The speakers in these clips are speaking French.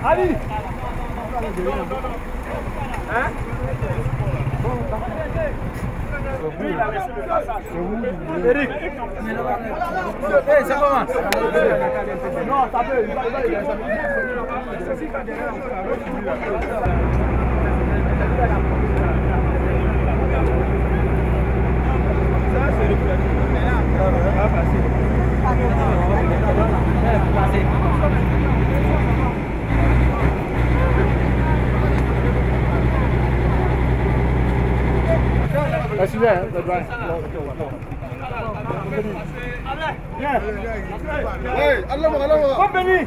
Ali! Hein? Lui, il a laissé le passage. Eric! Hey, ça commence! Non, ça peut, il va y aller. Celui-là, le droit. Viens. Oui, allons. Bon, Béni.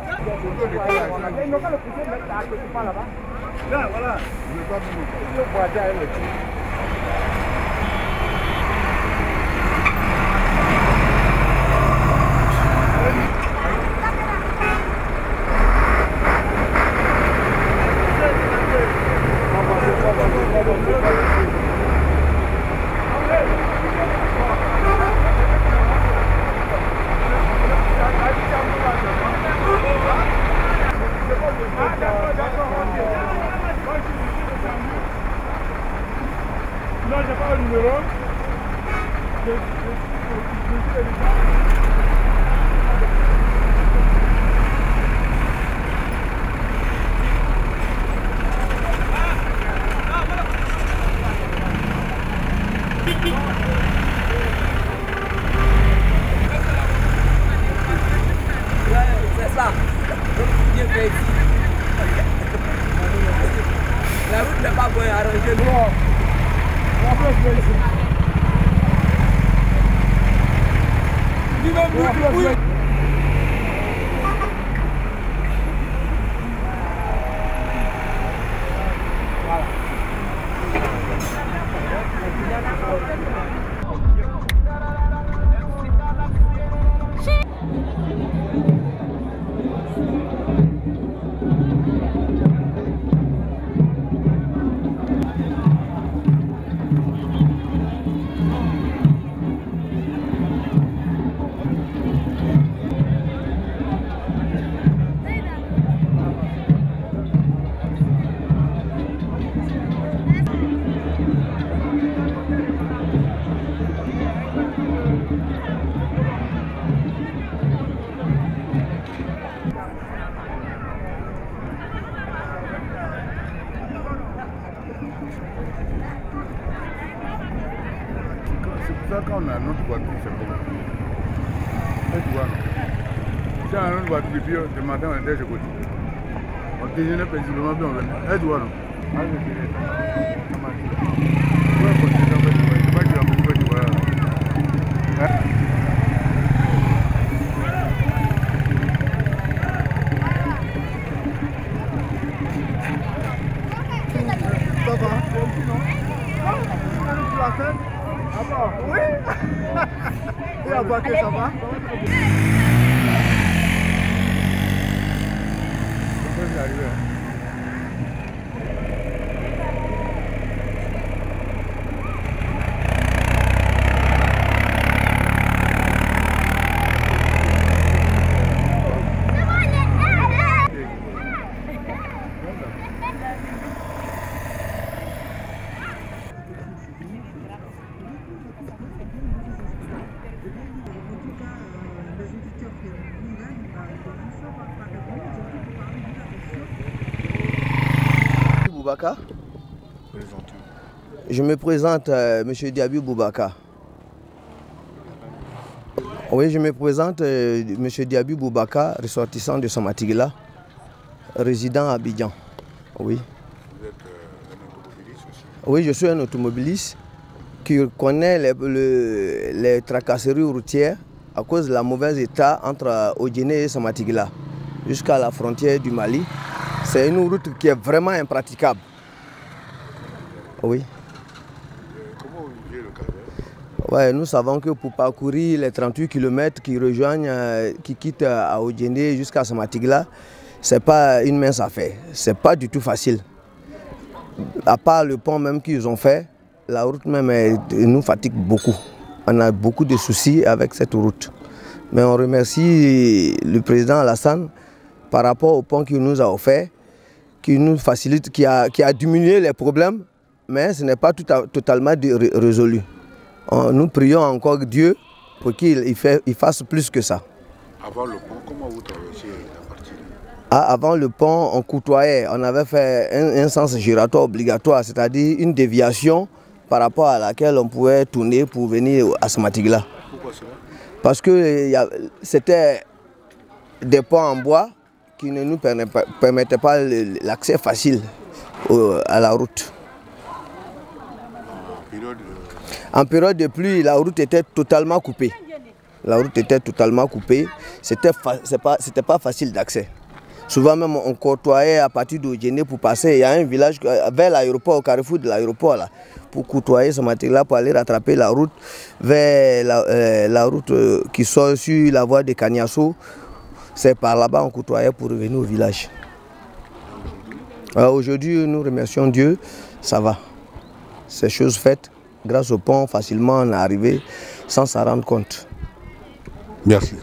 Là, voilà. Non, j'ai pas le numéro. C'est ça. Bien fait ici. La route n'est pas bonne arrangée. Non. Quand on a notre voiture, c'est bon. Tu vois, si on a notre voiture, puis le matin, on était chez côté. On déjeunait paisiblement, puis on venait. Tu vois, non? Ça va? Ah bon? Oui. Et à Baké, ça va? C'est arrivé. Boubacar. Je me présente, M. Diaby Boubacar. Oui, je me présente, M. Diaby Boubacar, ressortissant de Samatigila, résident à Abidjan. Oui. Vous êtes un automobiliste aussi? Oui, je suis un automobiliste qui connaît les tracasseries routières à cause de la mauvaise état entre Odjené et Samatigila jusqu'à la frontière du Mali. C'est une route qui est vraiment impraticable. Oui. Comment vous vivez le calvaire? Ouais, nous savons que pour parcourir les 38 km qui rejoignent, qui quittent à Odjené jusqu'à Samatigila, ce n'est pas une mince affaire. Ce n'est pas du tout facile. À part le pont même qu'ils ont fait, la route même nous fatigue beaucoup. On a beaucoup de soucis avec cette route. Mais on remercie le président Alassane par rapport au pont qu'il nous a offert, qui nous facilite, qui a diminué les problèmes, mais ce n'est pas totalement résolu. Nous prions encore Dieu pour qu'il fasse plus que ça. Avant le pont, comment vous traversez la partie? Avant le pont, on côtoyait, on avait fait un sens giratoire obligatoire, c'est-à-dire une déviation par rapport à laquelle on pouvait tourner pour venir à Samatigila. Pourquoi cela? Parce que c'était des ponts en bois qui ne nous permettaient pas l'accès facile à la route. En période de pluie, la route était totalement coupée. La route était totalement coupée. C'était pas facile d'accès. Souvent même on côtoyait à partir d'Odjené pour passer. Il y a un village vers l'aéroport, au carrefour de l'aéroport là, pour côtoyer ce matin-là, pour aller rattraper la route vers la route qui sort sur la voie de Kagnasso. C'est par là-bas qu'on côtoyait pour revenir au village. Aujourd'hui, nous remercions Dieu, ça va. C'est chose faite. Grâce au pont, facilement on est arrivé sans s'en rendre compte. Merci.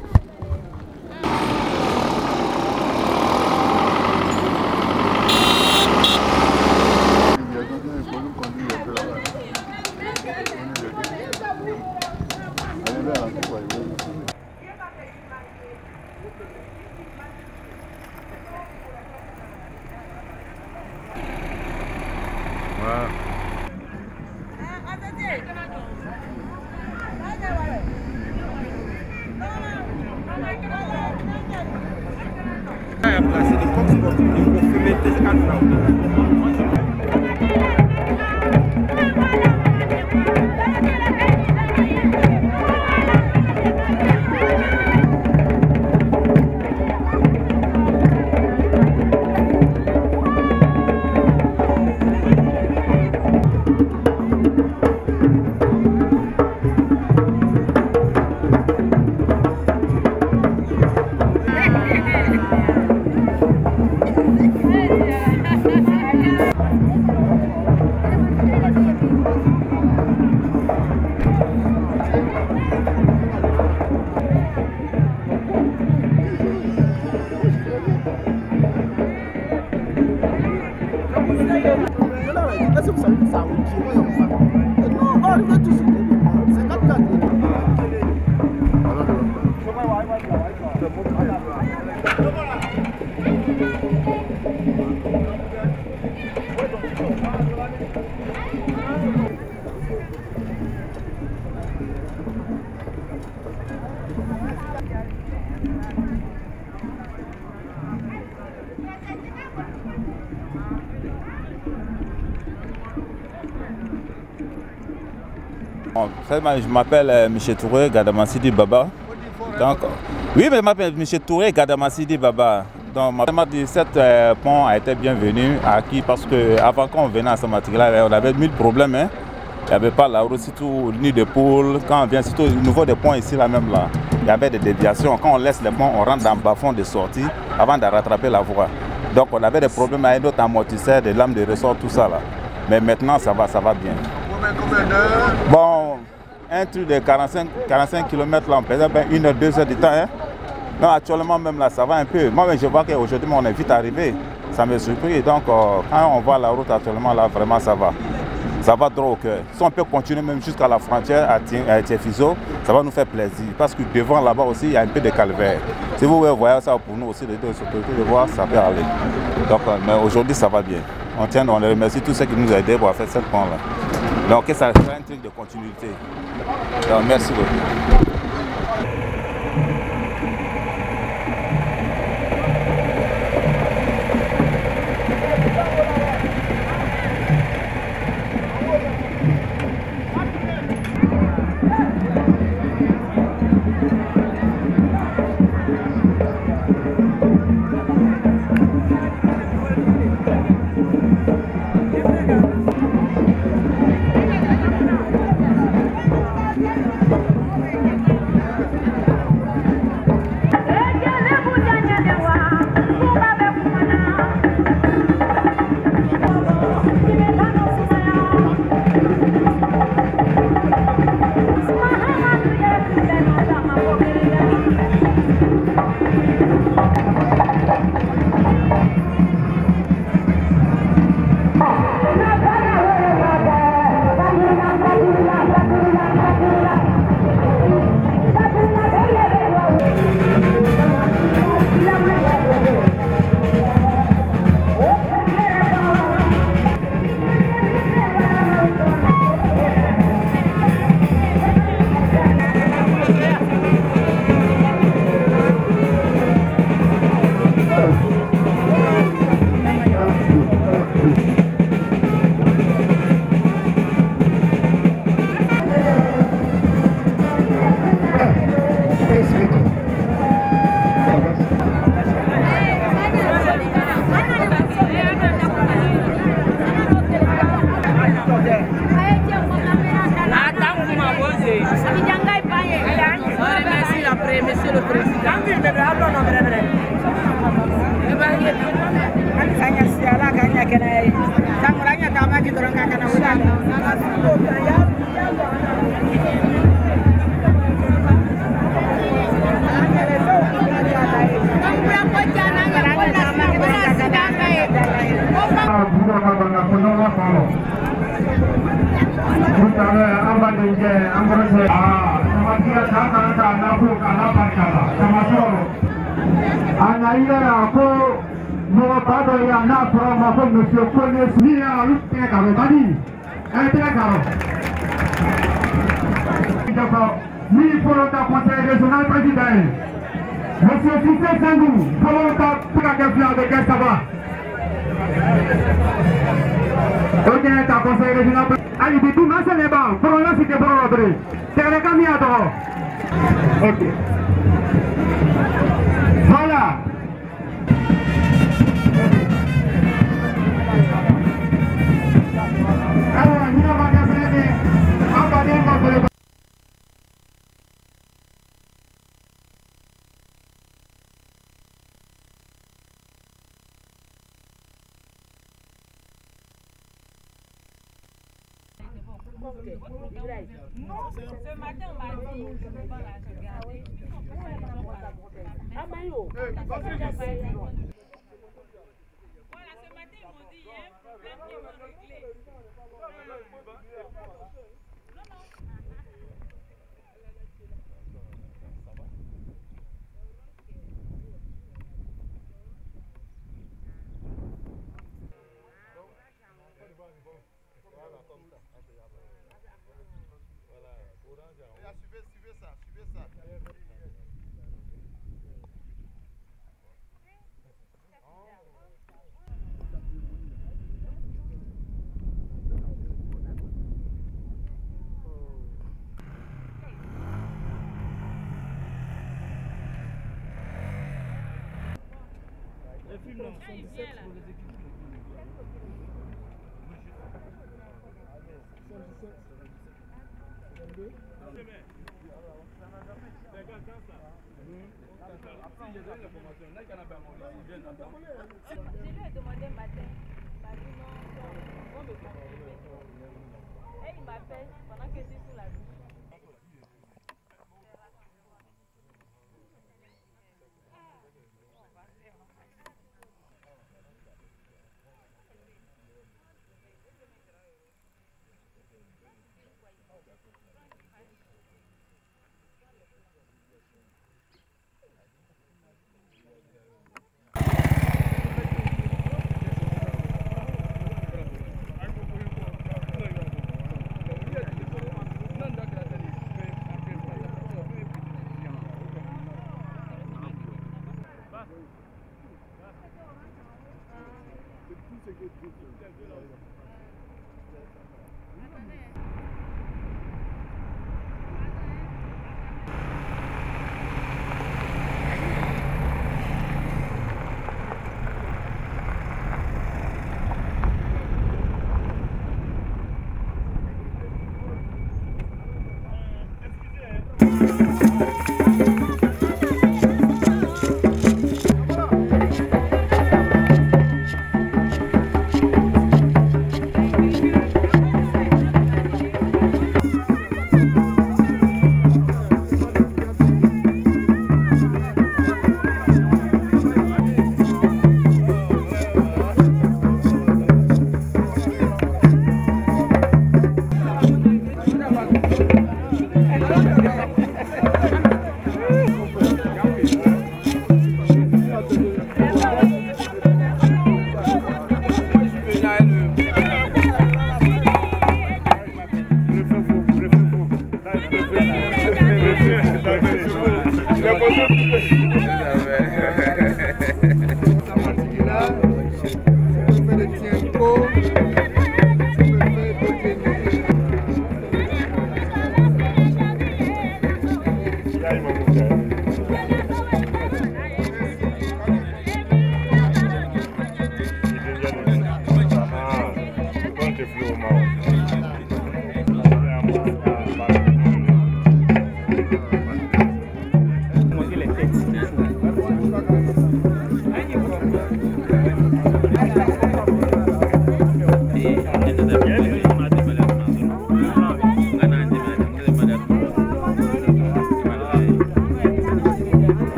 Je m'appelle M. Touré Gadamassidi Baba. Donc, oui, mais je m'appelle M. Touré Gadamassidi Baba. Donc, ma 17 pont a été bienvenu à qui parce que avant qu'on venait à Samatigila, on avait 1000 problèmes. Hein. Il n'y avait pas la route, surtout ni de pôle. Quand on vient, surtout au niveau des ponts ici, là même là, il y avait des déviations. Quand on laisse les ponts, on rentre dans le bas-fond de sortie avant de rattraper la voie. Donc, on avait des problèmes avec d'autres amortisseurs, des lames de ressort, tout ça là. Mais maintenant, ça va bien. Combien d'heures? Bon, un truc de 45 km là, on faisait bien 1 heure, 2 heures de temps. Hein. Non, actuellement même là, ça va un peu. Moi, je vois qu'aujourd'hui, on est vite arrivé. Ça me surpris. Donc, quand on voit la route actuellement là, vraiment, ça va. Ça va droit au cœur. Si on peut continuer même jusqu'à la frontière à Tiefizo, ça va nous faire plaisir. Parce que devant là-bas aussi, il y a un peu de calvaire. Si vous voyez ça pour nous aussi, de voir, ça peut aller. Donc, mais aujourd'hui, ça va bien. on les remercie tous ceux qui nous ont aidés pour faire cette pont-là. Donc ça sera un truc de continuité. Donc merci beaucoup. Monsieur le Président. Monsieur connaît ni à l'outil carotani, ni pour le conseil régional président. Monsieur Cissé Sangou, pour le cas de Gastava. Ok, ta conseil régional. Allez, dis tout, mais c'est les bancs. Pour le cité pour l'autre. C'est le camion. Ok. Voilà. Non, ce matin on m'a dit, je ne peux pas la regarder. Ah, Mayo. Voilà, ce matin ils m'ont dit, il y a un problème qu'ils vont régler. Suivez ça. J'ai donné l'information. Là, il y en a pas mal. Je lui ai demandé un matin. Il m'a dit non, on me confirmer. Et il m'appelle pendant que je suis sur la douche.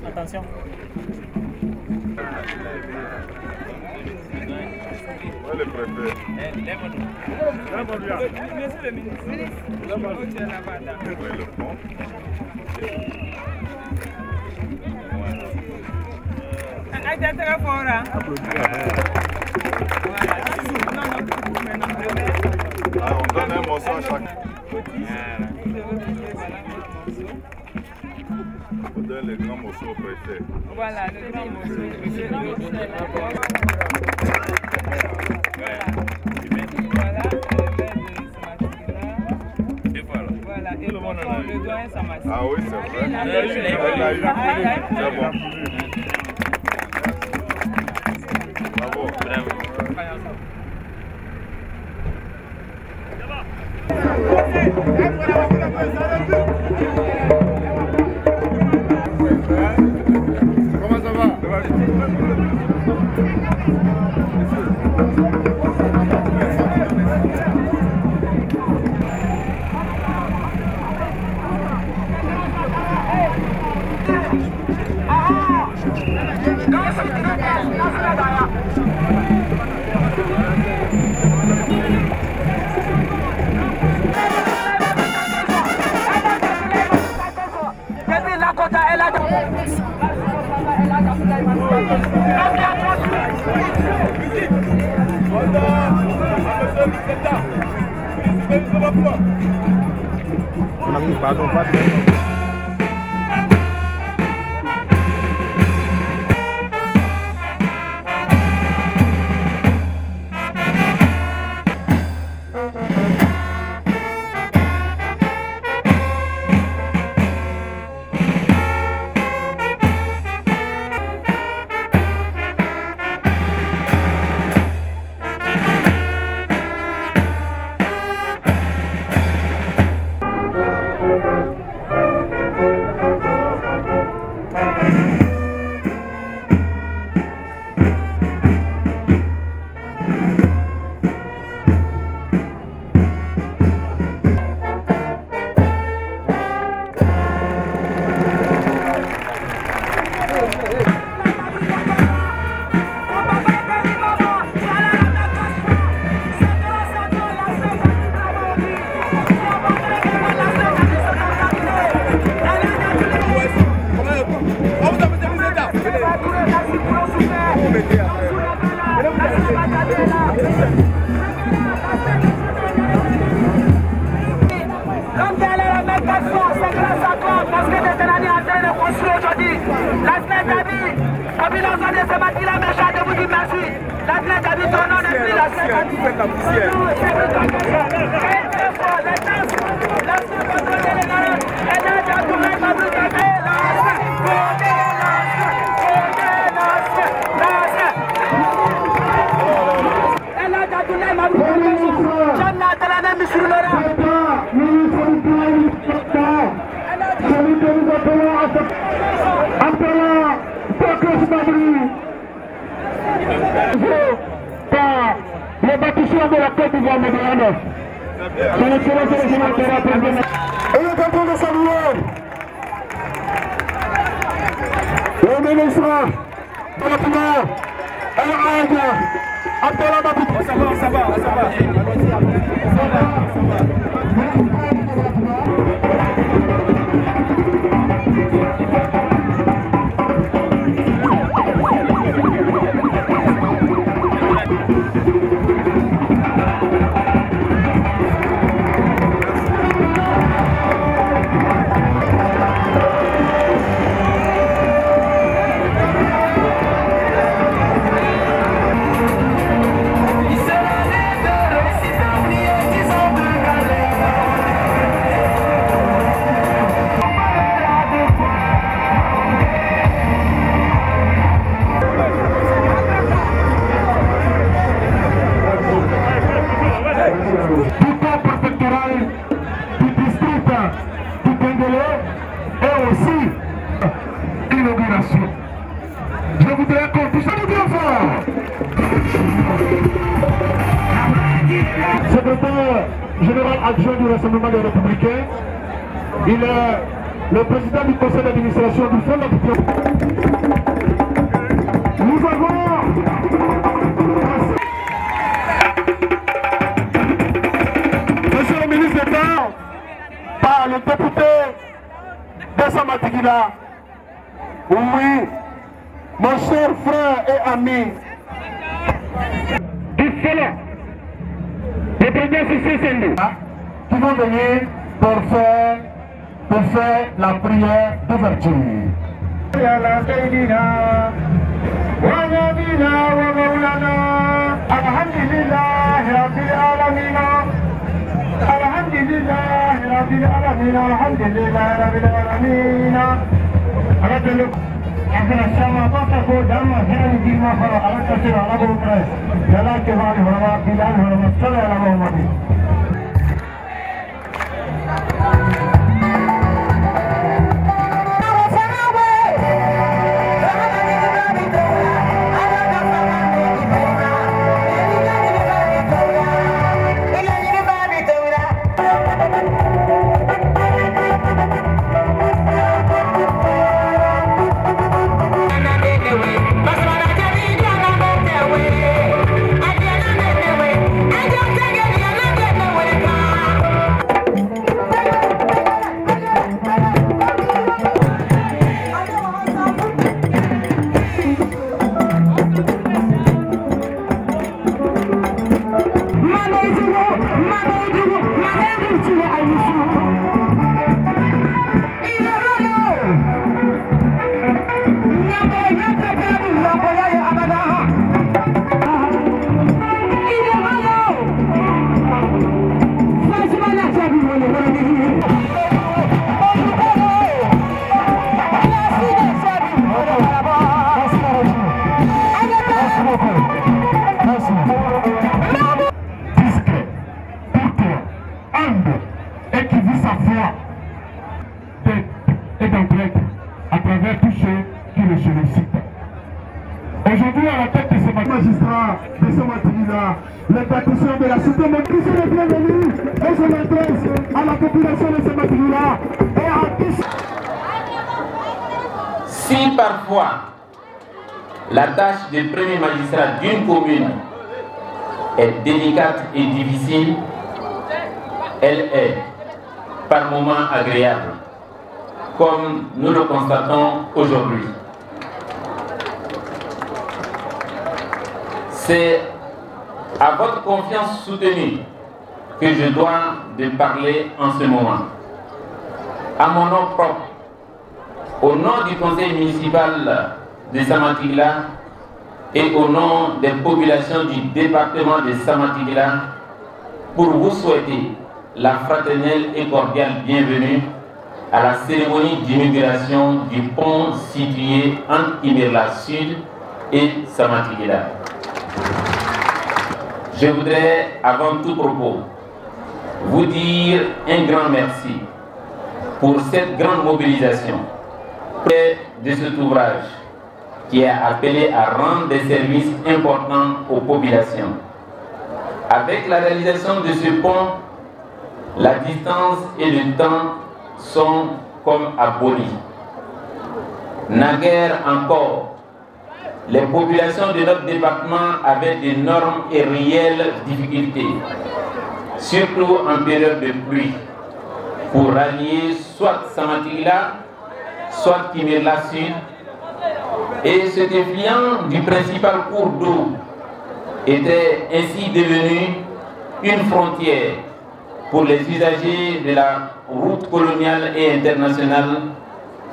Attention. Le préfet. Monsieur le ministre. Le pont. On donne un morceau à chaque. On donne les grands morceaux au préfet. Voilà, le grand morceau. Voilà, et le doyen Samassi. Ah oui, c'est vrai. C'est bon. Bravo. Comment ça va? Pardon, pas les bâtisseurs de la Côte d'Ivoire moderne. Son excellence régional de la présidente. Et le canton de Saint-Louis, le ministre de la Finance, El-Hadj Abdallah Mabouti. Ça va. Je voudrais qu'on puisse applaudir fort. Secrétaire général adjoint du Rassemblement des Républicains, il est le président du conseil d'administration du Fonds d'Action. Nous avons Monsieur le ministre d'État, par le député de Samatigila. Oui, mon cher frère et ami du FELA, le président Sissé Sendou, qui vont venir pour faire pour faire la prière d'ouverture. Et qui vit sa foi et d'entraide à travers tous ceux qui le sollicitent. Aujourd'hui, à la tête de ce magistrat, de ce matin-là, les praticiens de la cité motrice sont les bienvenus et je m'adresse à la population de ce matin-là et à tous. Si parfois la tâche de premier magistrat d'une commune est délicate et difficile, elle est par moments agréable, comme nous le constatons aujourd'hui. C'est à votre confiance soutenue que je dois de parler en ce moment. À mon nom propre, au nom du conseil municipal de Samatigla et au nom des populations du département de Samatigla, pour vous souhaiter la fraternelle et cordiale bienvenue à la cérémonie d'inauguration du pont situé entre Imerla Sud et Samatigla. Je voudrais, avant tout propos, vous dire un grand merci pour cette grande mobilisation de cet ouvrage qui a appelé à rendre des services importants aux populations. Avec la réalisation de ce pont, la distance et le temps sont comme abolis. Naguère encore, les populations de notre département avaient d'énormes et réelles difficultés, surtout en période de pluie, pour rallier soit Samatigla, soit Imerla Sud, et ce défiant du principal cours d'eau était ainsi devenu une frontière pour les usagers de la route coloniale et internationale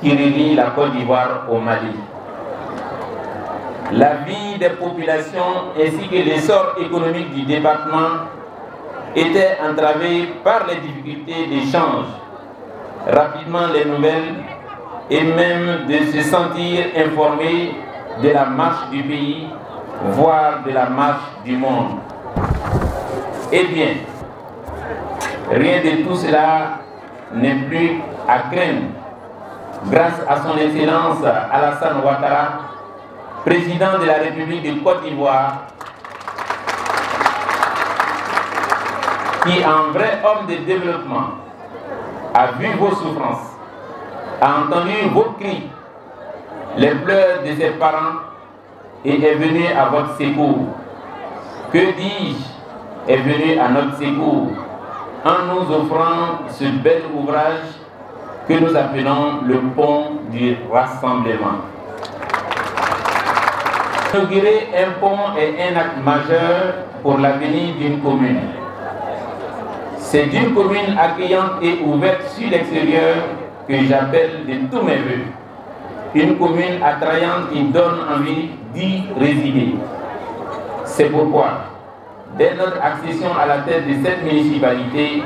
qui relie la Côte d'Ivoire au Mali. La vie des populations ainsi que l'essor économique du département étaient entravés par les difficultés d'échange, rapidement les nouvelles et même de se sentir informés de la marche du pays, voire de la marche du monde. Eh bien, rien de tout cela n'est plus à craindre grâce à son Excellence Alassane Ouattara, président de la République de Côte d'Ivoire, qui, en vrai homme de développement, a vu vos souffrances, a entendu vos cris, les pleurs de ses parents et est venu à votre secours. Que dis-je, est venu à notre secours en nous offrant ce bel ouvrage que nous appelons le pont du rassemblement. Inaugurer un pont est un acte majeur pour l'avenir d'une commune. C'est d'une commune accueillante et ouverte sur l'extérieur que j'appelle de tous mes voeux. Une commune attrayante qui donne envie d'y résider. C'est pourquoi, dès notre accession à la tête de cette municipalité,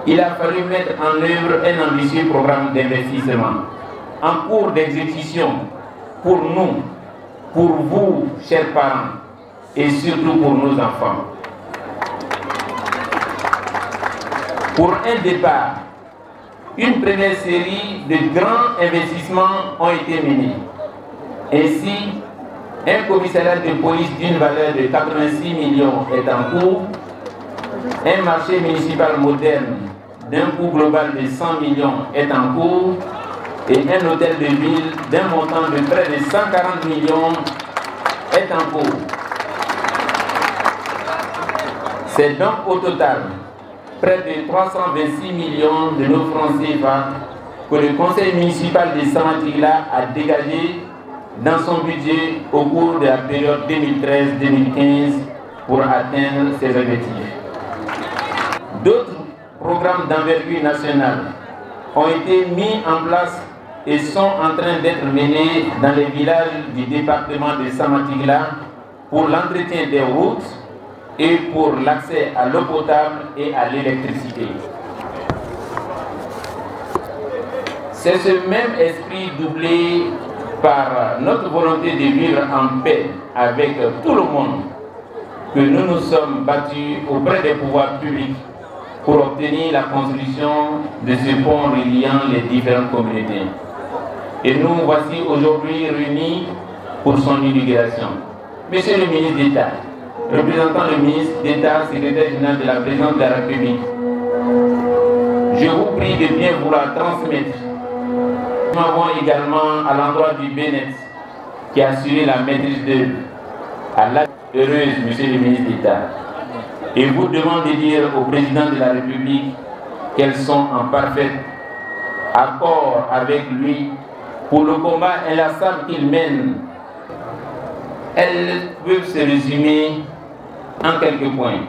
il a fallu mettre en œuvre un ambitieux programme d'investissement en cours d'exécution pour nous, pour vous, chers parents, et surtout pour nos enfants. Pour un départ, une première série de grands investissements ont été menés. Ainsi, un commissariat de police d'une valeur de 86 millions est en cours, un marché municipal moderne d'un coût global de 100 millions est en cours et un hôtel de ville d'un montant de près de 140 millions est en cours. C'est donc au total près de 326 millions de nos francs CFA que le conseil municipal de Samatigla a dégagé dans son budget au cours de la période 2013-2015 pour atteindre ses objectifs. D'autres programmes d'envergure nationale ont été mis en place et sont en train d'être menés dans les villages du département de Samatigla pour l'entretien des routes et pour l'accès à l'eau potable et à l'électricité. C'est ce même esprit doublé par notre volonté de vivre en paix avec tout le monde que nous nous sommes battus auprès des pouvoirs publics pour obtenir la construction de ce pont reliant les différentes communautés. Et nous voici aujourd'hui réunis pour son inauguration. Monsieur le ministre d'État, représentant le ministre d'État, secrétaire général de la présidence de la République, je vous prie de bien vouloir transmettre. Nous avons également à l'endroit du BNET qui a assuré la maîtrise d'œuvre à la heureuse, monsieur le ministre d'État. Et vous demande de dire au président de la République qu'elles sont en parfait accord avec lui pour le combat inlassable qu'il mène. Elles peuvent se résumer en quelques points.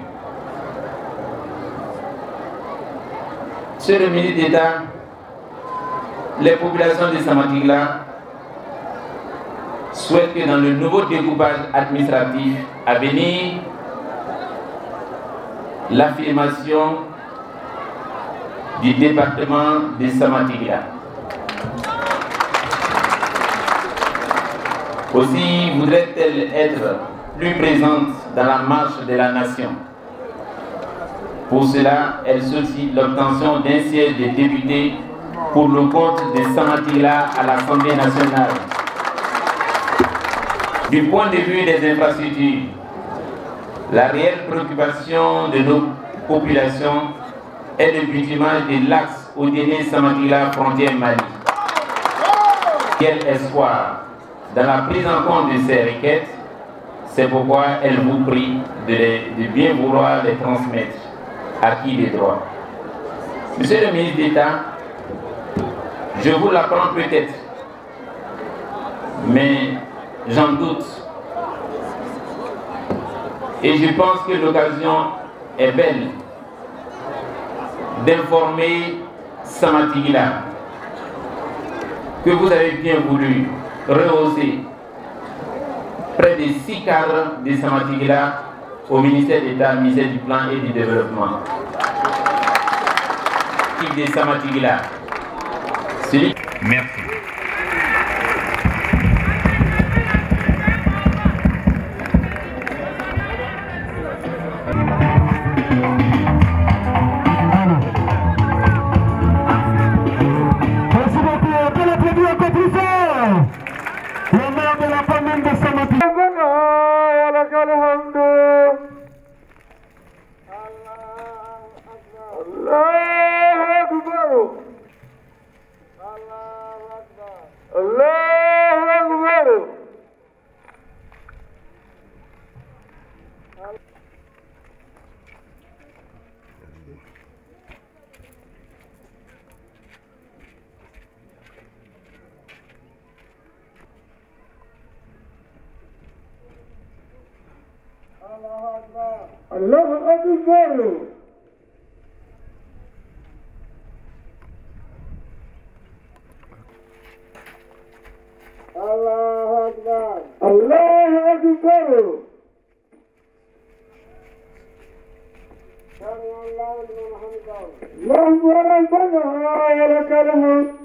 Monsieur le ministre d'État, les populations de Samatigla souhaitent que dans le nouveau découpage administratif à venir, l'affirmation du département de Samatigla. Aussi voudrait-elle être plus présente dans la marche de la nation. Pour cela, elle sollicite l'obtention d'un siège de député pour le compte de Samatigla à l'Assemblée nationale. Du point de vue des infrastructures, la réelle préoccupation de nos populations est le bitumage de l'axe Odéné-Samatigla frontière Mali. Quel espoir dans la prise en compte de ces requêtes, c'est pourquoi elle vous prie de bien vouloir les transmettre à qui les droits. Monsieur le ministre d'État, je vous l'apprends peut-être, mais j'en doute. Et je pense que l'occasion est belle d'informer Samatigla que vous avez bien voulu rehausser près de 6 cadres de Samatigla au ministère d'État, ministère du Plan et du Développement. De Samatigla. Merci. Merci beaucoup. On peut l'applaudir encore plus fort. Le maire de la commune de Samatigla. Allahu Akbar. الله أكبر. اللهم ربنا ولك الملك.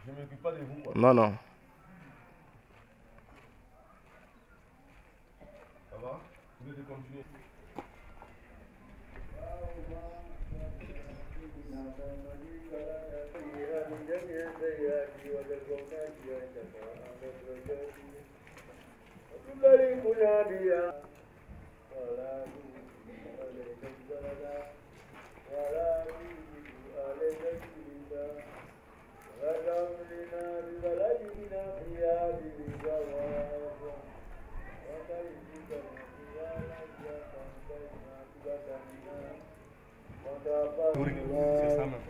Je ne m'occupe pas de vous. Quoi. Non, non. Ça va? Vous voulez continuer? C'est ça même.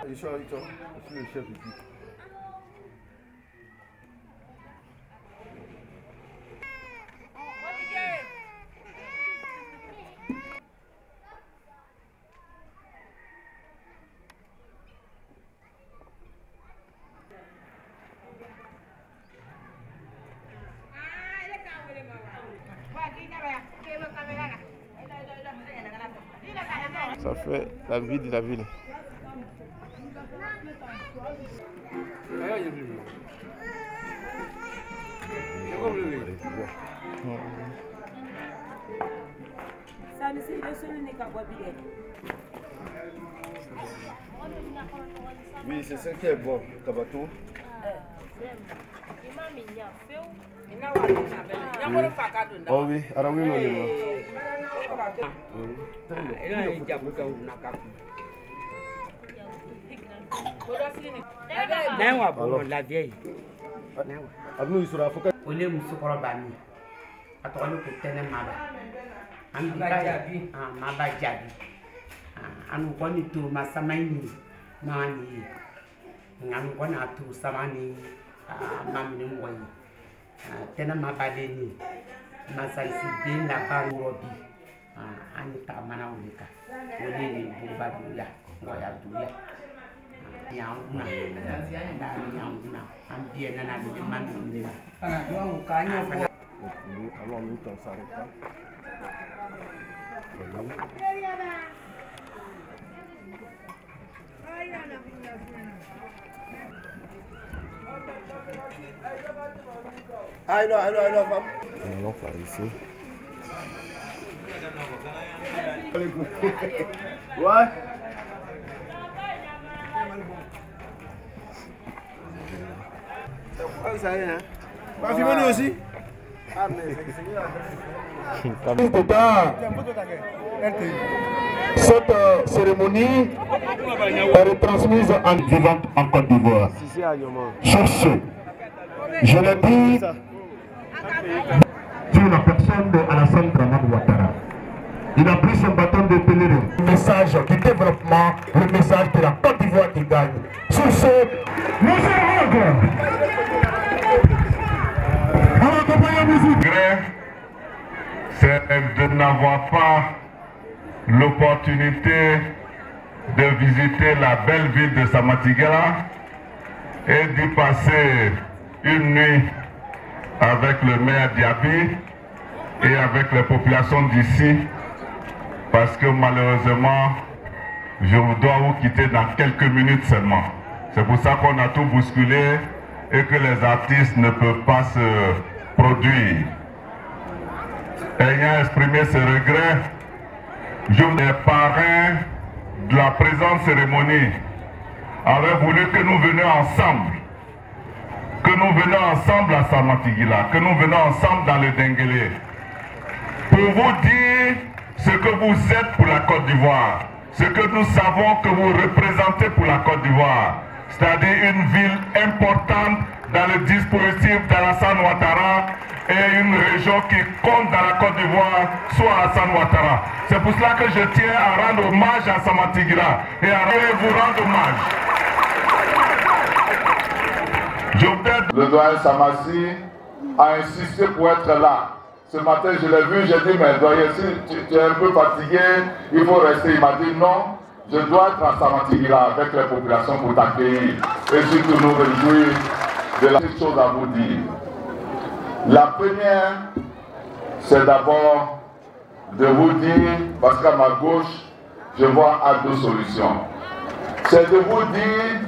Je suis le chef ici. Ça fait la vie de la ville. Oui, c'est ça qui est bon, Kabato. Oh oui, Arawi Malema. La vieille. Ole musukɔrɔ bani a tɔgɔli ko tɛnɛ maba an bi ka maba jaabi an kɔni to ma sama ni ma ni an kɔni a to sama ni ma minɛ mɔgɔ ye tɛnɛ maba de ni masaisi den laban wɔɔrɔ bi an ye tagamana o de kan o de ye buruba duya ngɔya duya yang na yang na an biɛ nana de man ni na Alors, nous, on s'arrête pas. Allons par ici. Ouais. Pas filmer nous aussi. Cette cérémonie est retransmise en vivant en Côte d'Ivoire. Sur ce, je le dis sur la personne d'Alassane Dramane Ouattara. Il a pris son bâton de pèlerin. Le message du développement, le message de la Côte d'Ivoire qui gagne. Sur ce, c'est de n'avoir pas l'opportunité de visiter la belle ville de Samatigala et d'y passer une nuit avec le maire Diaby et avec les populations d'ici, parce que malheureusement, je dois vous quitter dans quelques minutes seulement. C'est pour ça qu'on a tout bousculé et que les artistes ne peuvent pas se produire. Ayant exprimé ce regret, je les parrains de la présente cérémonie avaient voulu que nous venions ensemble. Que nous venions ensemble à Samatigila, que nous venions ensemble dans le Denguélé, pour vous dire ce que vous êtes pour la Côte d'Ivoire, ce que nous savons que vous représentez pour la Côte d'Ivoire, c'est-à-dire une ville importante dans le dispositif d'Alassane Ouattara et une région qui compte dans la Côte d'Ivoire, soit Alassane Ouattara. C'est pour cela que je tiens à rendre hommage à Samatigila et à vous rendre hommage. Le doyen Samassi a insisté pour être là. Ce matin, je l'ai vu, j'ai dit, mais doyen, si tu es un peu fatigué, il faut rester. Il m'a dit, non, je dois être à Samatigila avec les populations pour t'accueillir. Et surtout nous réjouir de la petite chose à vous dire. La première, c'est d'abord de vous dire, parce qu'à ma gauche, je vois deux solutions. C'est de vous dire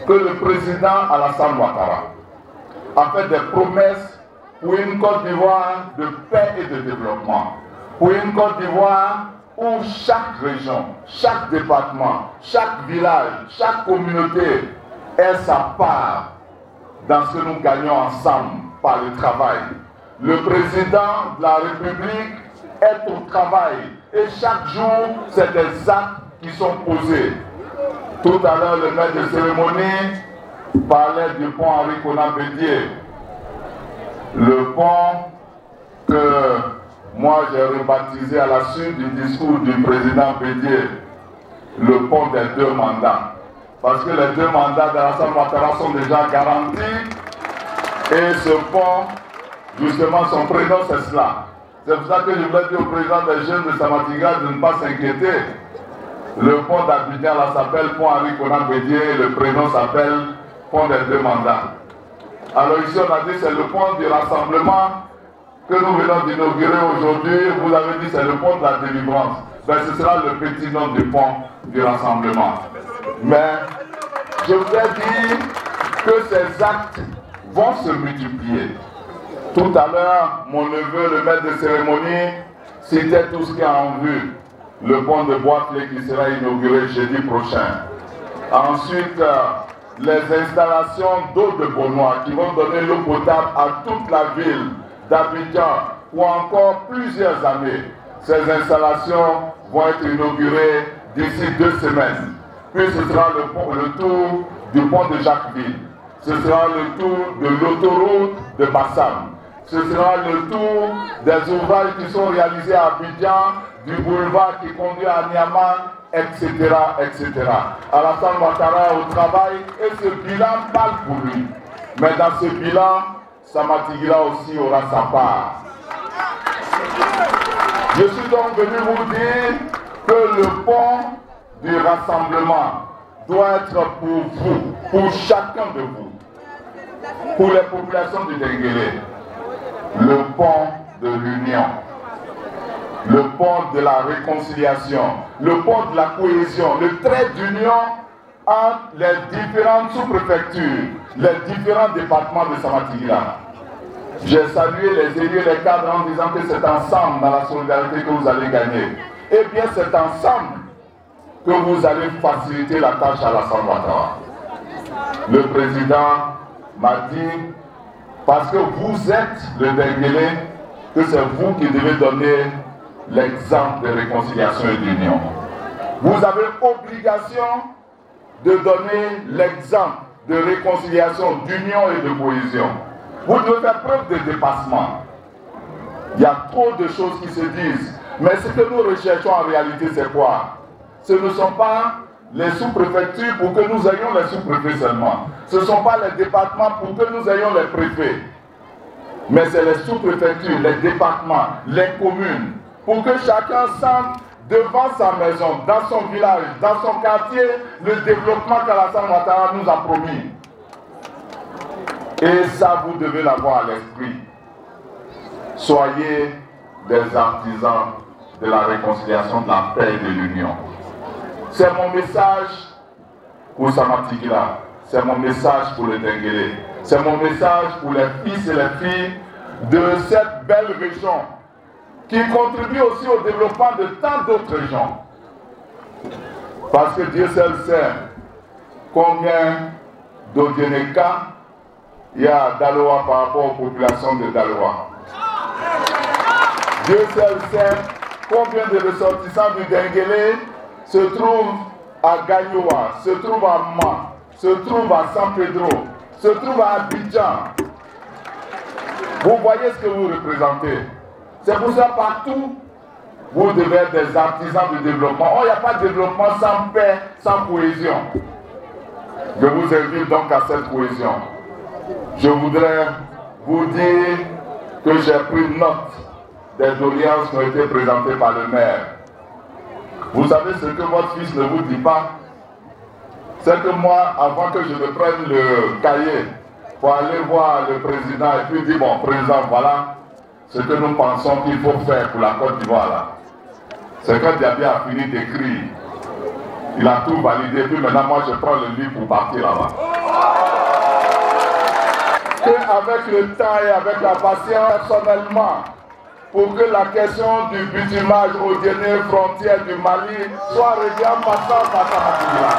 que le président Alassane Ouattara a fait des promesses pour une Côte d'Ivoire de paix et de développement. Pour une Côte d'Ivoire où chaque région, chaque département, chaque village, chaque communauté ait sa part dans ce que nous gagnons ensemble par le travail. Le président de la République est au travail et chaque jour, c'est des actes qui sont posés. Tout à l'heure, le maître de cérémonie parlait du pont Henri Konan Bédié. Le pont que moi j'ai rebaptisé à la suite du discours du président Bédié, le pont des 2 mandats. Parce que les 2 mandats d'Alassane Ouattara sont déjà garantis. Et ce pont, justement, son prénom c'est cela. C'est pour ça que je voulais dire au président des jeunes de Samatigila de ne pas s'inquiéter. Le pont d'Abidjan là s'appelle pont Henri Konan Bédié et le prénom s'appelle pont des 2 mandats. Alors ici on a dit c'est le pont du rassemblement que nous venons d'inaugurer aujourd'hui. Vous avez dit c'est le pont de la délivrance. Ben, ce sera le petit nom du pont du rassemblement. Mais je voudrais dire que ces actes vont se multiplier. Tout à l'heure, mon neveu, le maître de cérémonie, citait tout ce qui est en vue. Le pont de Bois-Clé qui sera inauguré jeudi prochain. Ensuite, les installations d'eau de Beaunois qui vont donner l'eau potable à toute la ville d'Abidjan pour encore plusieurs années. Ces installations vont être inaugurées d'ici 2 semaines. Puis ce sera le tour du pont de Jacquesville. Ce sera le tour de l'autoroute de Bassam. Ce sera le tour des ouvrages qui sont réalisés à Abidjan, du boulevard qui conduit à Niamey, etc., etc. Alassane Ouattara au travail et ce bilan parle pour lui. Mais dans ce bilan, Samatigila aussi aura sa part. Je suis donc venu vous dire que le pont du rassemblement doit être pour vous, pour chacun de vous, pour les populations du Denguélé, le pont de l'union, le pont de la réconciliation, le pont de la cohésion, le trait d'union entre les différentes sous-préfectures, les différents départements de Samatigila. J'ai salué les élus et les cadres en disant que c'est ensemble dans la solidarité que vous allez gagner. Eh bien, c'est ensemble que vous allez faciliter la tâche à Alassane Ouattara. Le président m'a dit, parce que vous êtes le Denguélé, que c'est vous qui devez donner l'exemple de réconciliation et d'union. Vous avez obligation de donner l'exemple de réconciliation, d'union et de cohésion. Vous devez faire preuve de dépassement. Il y a trop de choses qui se disent. Mais ce que nous recherchons en réalité, c'est quoi? Ce ne sont pas les sous-préfectures pour que nous ayons les sous-préfets seulement. Ce ne sont pas les départements pour que nous ayons les préfets. Mais c'est les sous-préfectures, les départements, les communes, pour que chacun sente devant sa maison, dans son village, dans son quartier, le développement qu'Alassane Ouattara nous a promis. Et ça, vous devez l'avoir à l'esprit. Soyez des artisans de la réconciliation, de la paix et de l'union. C'est mon message pour Samatigila, c'est mon message pour le Denguélé, c'est mon message pour les fils et les filles de cette belle région qui contribue aussi au développement de tant d'autres régions. Parce que Dieu seul sait combien d'Odieneka il y a à Daloa par rapport aux populations de Daloa. Dieu seul sait combien de ressortissants du Denguélé se trouvent à Gagnoa, se trouvent à Ma, se trouvent à San Pedro, se trouvent à Abidjan. Vous voyez ce que vous représentez. C'est pour ça partout, vous devez être des artisans du développement. Oh, il n'y a pas de développement sans paix, sans cohésion. Je vous invite donc à cette cohésion. Je voudrais vous dire que j'ai pris note des doléances qui ont été présentées par le maire. Vous savez ce que votre fils ne vous dit pas? C'est que moi, avant que je ne prenne le cahier pour aller voir le président et puis dire, bon, président, voilà ce que nous pensons qu'il faut faire pour la Côte d'Ivoire là. C'est quand Diaby a fini d'écrire, il a tout validé, puis maintenant moi je prends le livre pour partir là-bas. Qu'avec le temps et avec la patience, personnellement, pour que la question du bitumage aux dernières frontières du Mali soit réglée en passant par Samatigila.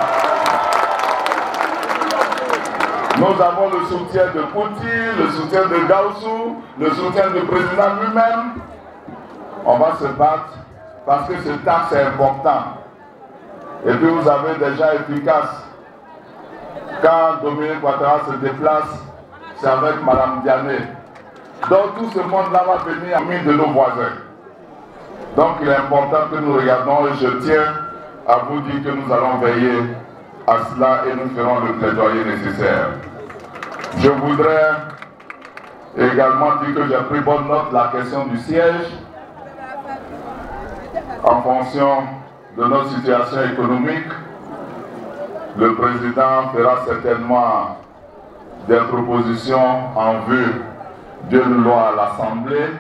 Nous avons le soutien de Kouti, le soutien de Gaussou, le soutien du président lui-même. On va se battre parce que ce taxe est important. Et puis vous avez déjà efficace. Quand Dominique Ouattara se déplace, c'est avec Mme Diané. Donc tout ce monde-là va venir ami de nos voisins. Donc il est important que nous regardons et je tiens à vous dire que nous allons veiller à cela et nous ferons le plaidoyer nécessaire. Je voudrais également dire que j'ai pris bonne note de la question du siège en fonction de notre situation économique. Le président fera certainement des propositions en vue d'une loi à l'Assemblée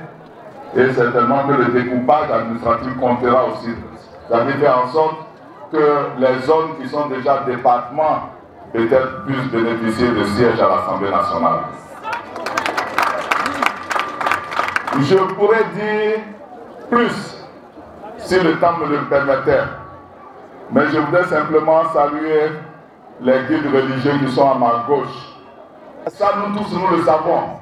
et certainement que le découpage administratif comptera aussi. Ça veut faire en sorte que les zones qui sont déjà départements peut-être puissent bénéficier de sièges à l'Assemblée nationale. Je pourrais dire plus si le temps me le permettait, mais je voudrais simplement saluer les guides religieux qui sont à ma gauche. Ça, nous tous, nous le savons.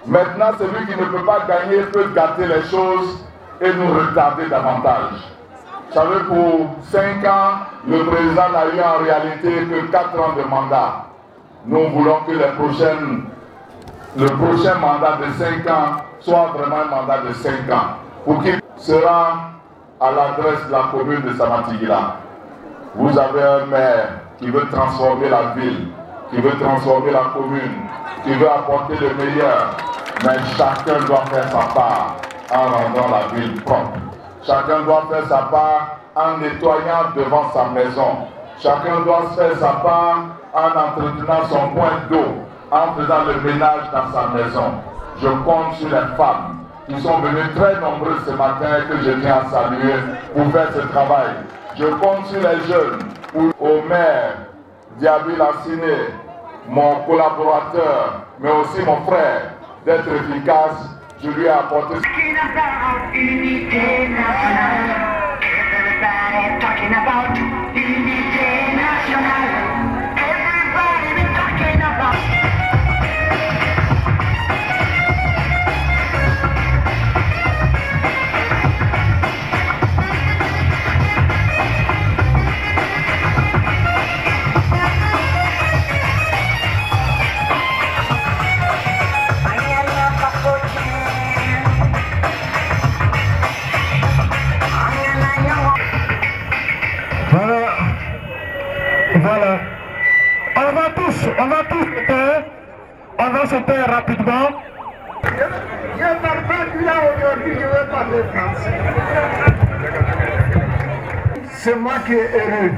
Maintenant, celui qui ne peut pas gagner peut gâter les choses et nous retarder davantage. Vous savez, pour 5 ans, le président n'a eu en réalité que 4 ans de mandat. Nous voulons que le prochain mandat de 5 ans soit vraiment un mandat de 5 ans. Pour qu'il sera à l'adresse de la commune de Samatigila. Vous avez un maire qui veut transformer la ville, qui veut transformer la commune, qui veut apporter le meilleur. Mais chacun doit faire sa part en rendant la ville propre. Chacun doit faire sa part en nettoyant devant sa maison. Chacun doit faire sa part en entretenant son point d'eau, en faisant le ménage dans sa maison. Je compte sur les femmes qui sont venues très nombreuses ce matin et que je tiens à saluer pour faire ce travail. Je compte sur les jeunes, au maire Diaby Lassiné, mon collaborateur, mais aussi mon frère, d'être efficace. Je lui ai apporté. Voilà. On va se taire rapidement. Je ne parle pas du là aujourd'hui, je veux parler français. C'est moi qui ai heureux.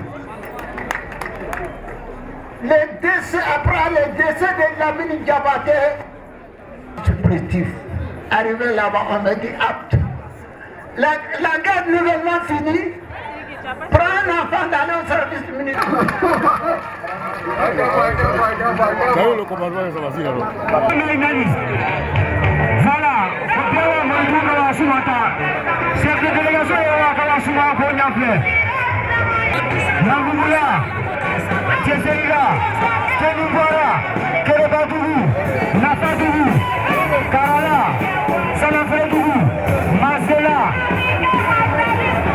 Après le décès de Lamine Diabaté, je suis positif. Arrivé là-bas, on m'a dit apte. La guerre nouvellement finie. Prends un enfant d'aller au service militaire. Le commandement, ça va s'y alors. Voilà, chef de délégation, Namoumoula, Tchesseïla, Kenouboura, Kerebadougou, Nafadougou, Karala, Salafredougou, Mazela,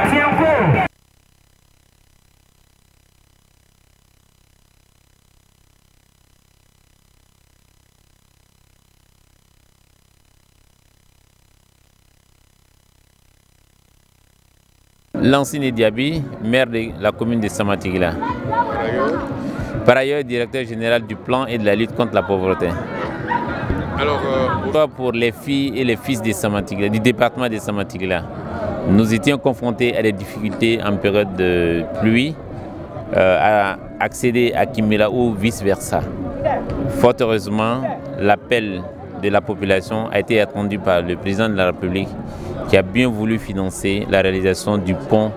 Tienko. Lansine Diaby, maire de la commune de Samatigila. Par ailleurs, directeur général du plan et de la lutte contre la pauvreté. Alors, pour les filles et les fils de Samatigila, du département de Samatigila, nous étions confrontés à des difficultés en période de pluie, à accéder à Kimela ou vice-versa. Fort heureusement, l'appel de la population a été attendu par le président de la République, qui a bien voulu financer la réalisation du pont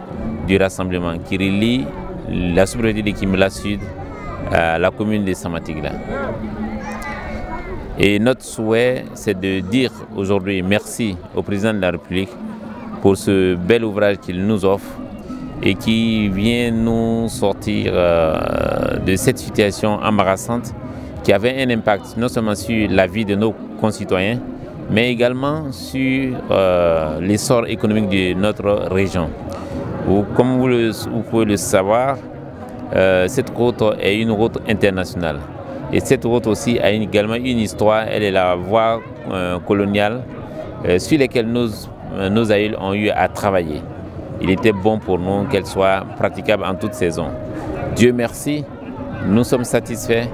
du rassemblement qui relie la sous-préfecture de Kimela Sud à la commune de Samatigila. Et notre souhait, c'est de dire aujourd'hui merci au président de la République pour ce bel ouvrage qu'il nous offre et qui vient nous sortir de cette situation embarrassante qui avait un impact non seulement sur la vie de nos concitoyens, mais également sur l'essor économique de notre région. Comme vous pouvez le savoir, cette route est une route internationale. Et cette route aussi a également une histoire, elle est la voie coloniale sur laquelle nos aïeux ont eu à travailler. Il était bon pour nous qu'elle soit praticable en toute saison. Dieu merci, nous sommes satisfaits.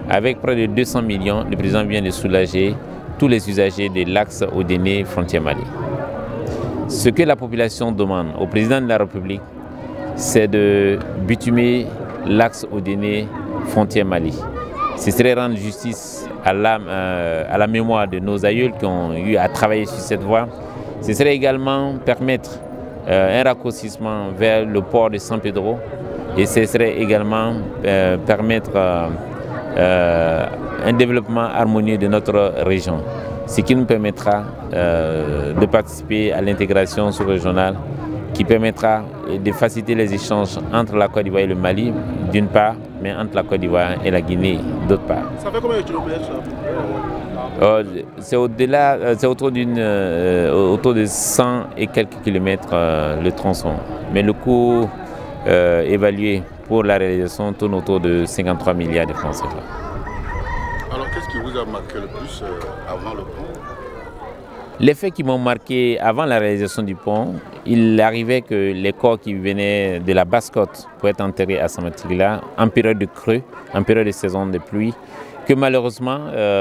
Avec près de 200 millions, le président vient de soulager tous les usagers de l'axe Odéné frontière Mali. Ce que la population demande au président de la République, c'est de bitumer l'axe Odéné frontière Mali. Ce serait rendre justice à la mémoire de nos aïeux qui ont eu à travailler sur cette voie. Ce serait également permettre un raccourcissement vers le port de San Pedro et ce serait également permettre un développement harmonieux de notre région, ce qui nous permettra de participer à l'intégration sous-régionale, qui permettra de faciliter les échanges entre la Côte d'Ivoire et le Mali, d'une part, mais entre la Côte d'Ivoire et la Guinée, d'autre part. Ça fait combien de kilomètres c'est au-delà, c'est autour de 100 et quelques kilomètres le tronçon. Mais le coût évalué pour la réalisation tourne autour de 53 milliards de francs CFA. Alors qu'est-ce qui vous a marqué le plus avant le pont? Les faits qui m'ont marqué avant la réalisation du pont, il arrivait que les corps qui venaient de la Basse-Côte pour être enterrés à Samatigila en période de creux, en période de saison de pluie, que malheureusement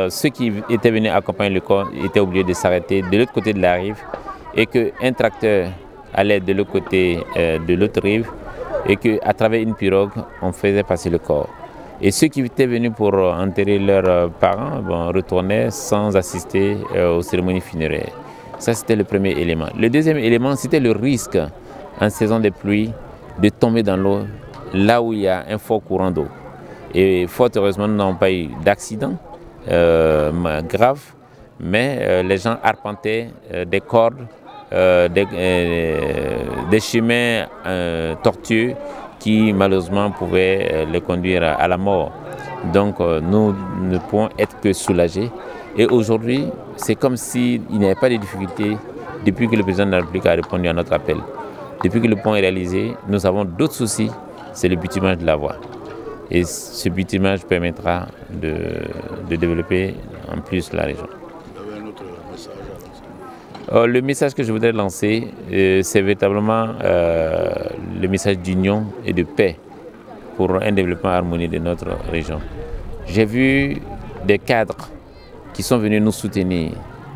ceux qui étaient venus accompagner le corps étaient obligés de s'arrêter de l'autre côté de la rive et qu'un tracteur allait de l'autre côté de l'autre rive et qu'à travers une pirogue, on faisait passer le corps. Et ceux qui étaient venus pour enterrer leurs parents retournaient sans assister aux cérémonies funéraires. Ça, c'était le premier élément. Le deuxième élément, c'était le risque, en saison de pluie, de tomber dans l'eau là où il y a un fort courant d'eau. Et fort heureusement, nous n'avons pas eu d'accident grave, mais les gens arpentaient des cordes, des chemins tortueux qui malheureusement pouvaient les conduire à la mort. Donc nous ne pouvons être que soulagés. Et aujourd'hui, c'est comme s'il n'y avait pas de difficultés depuis que le président de la République a répondu à notre appel. Depuis que le pont est réalisé, nous avons d'autres soucis, c'est le bitumage de la voie. Et ce bitumage permettra de développer en plus la région. Vous avez un autre message à lancer? Le message que je voudrais lancer, c'est véritablement le message d'union et de paix pour un développement harmonieux de notre région. J'ai vu des cadres qui sont venus nous soutenir,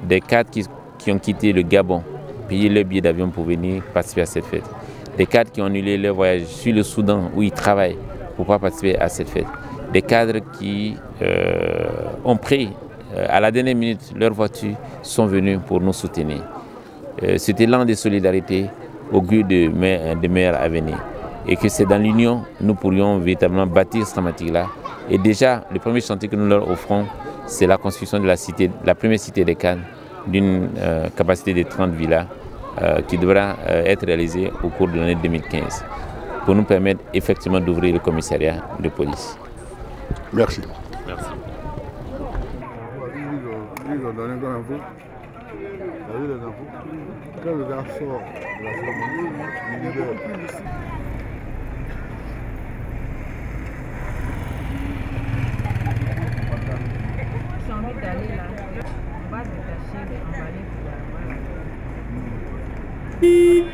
des cadres qui ont quitté le Gabon, payé leur billet d'avion pour venir participer à cette fête, des cadres qui ont annulé leur voyage sur le Soudan où ils travaillent pour pouvoir participer à cette fête, des cadres qui ont pris à la dernière minute leur voiture, sont venus pour nous soutenir. cet élan de solidarité augure de meilleurs à venir. Et que c'est dans l'union nous pourrions véritablement bâtir Samatigla. Et déjà, le premier chantier que nous leur offrons, c'est la construction de la première cité des Cannes, d'une capacité de 30 villas, qui devra être réalisée au cours de l'année 2015, pour nous permettre effectivement d'ouvrir le commissariat de police. Merci. Merci. Quand le gars sort de la cérémonie, il libère. J'ai envie d'aller là. On va détacher, emballer pour la voilà.